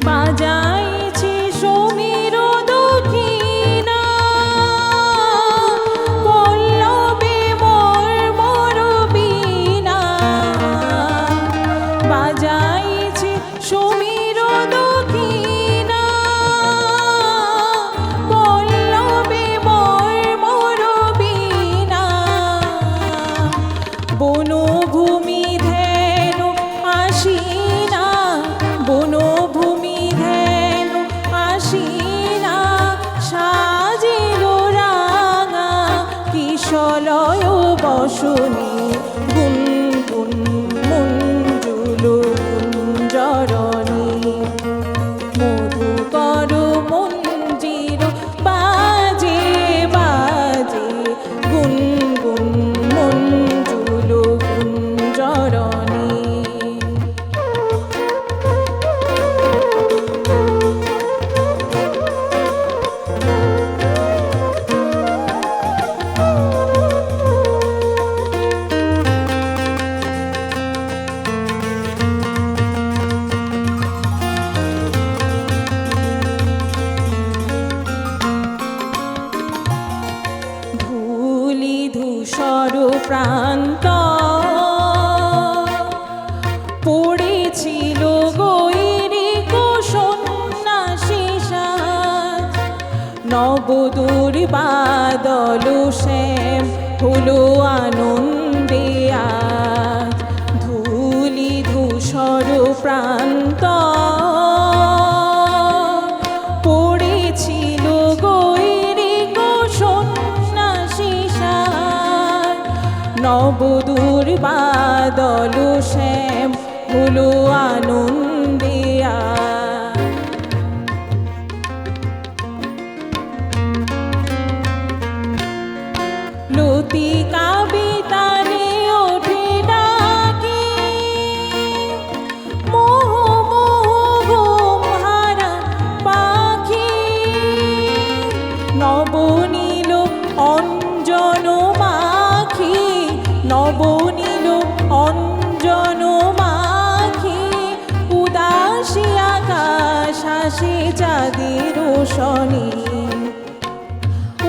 বাজাইছে সমীর দক্ষিণা, পল্লবে মর্মর বীণা। বাজাইছে সমীর দক্ষিণা, পল্লবে মর্মর বীণা। বনভূমি ধ্যান আসিনা, বনভূমি ধ্যান আসিনা। সাজিল রাঙা কিশলয় বসনে, গুনগুন মঞ্জুল কুঞ্জরণী। মধুকর মঞ্জির বাজে বাজে, গুনগুন মঞ্জুল কুঞ্জরণী। ধূলি ধূসর প্রান্ত পড়েছিল গৈরিক সন্ন্যাসী সাজ। নবদূর বাদল শ্যাম হলো আনন্দে আজ। ধূলি ধূসর প্রান্ত পড়েছিল গৈরিক সন্ন্যাসী সাজ। নবদূর বাদল শ্যাম হলো আনন্দে আজ। লতিকা বেতালে ওঠে ডাকে, মোহ মোহ ঘুমহারা পাখি। নবনীল অঞ্জন মাখি, নবনীল অঞ্জন মাখি। উদাসী আকাশ হাসে চাঁদের শনি,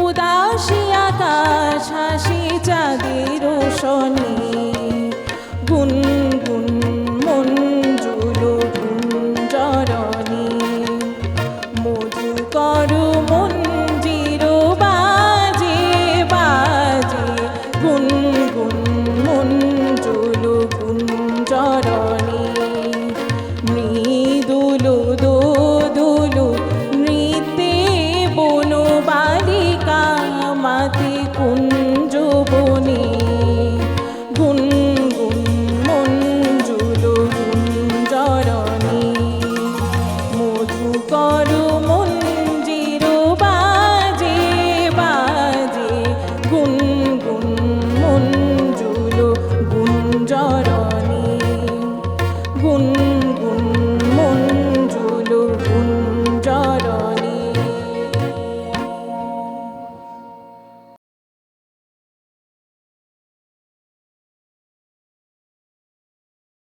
উদাসী আকাশ হাসি চাঁদের শনি।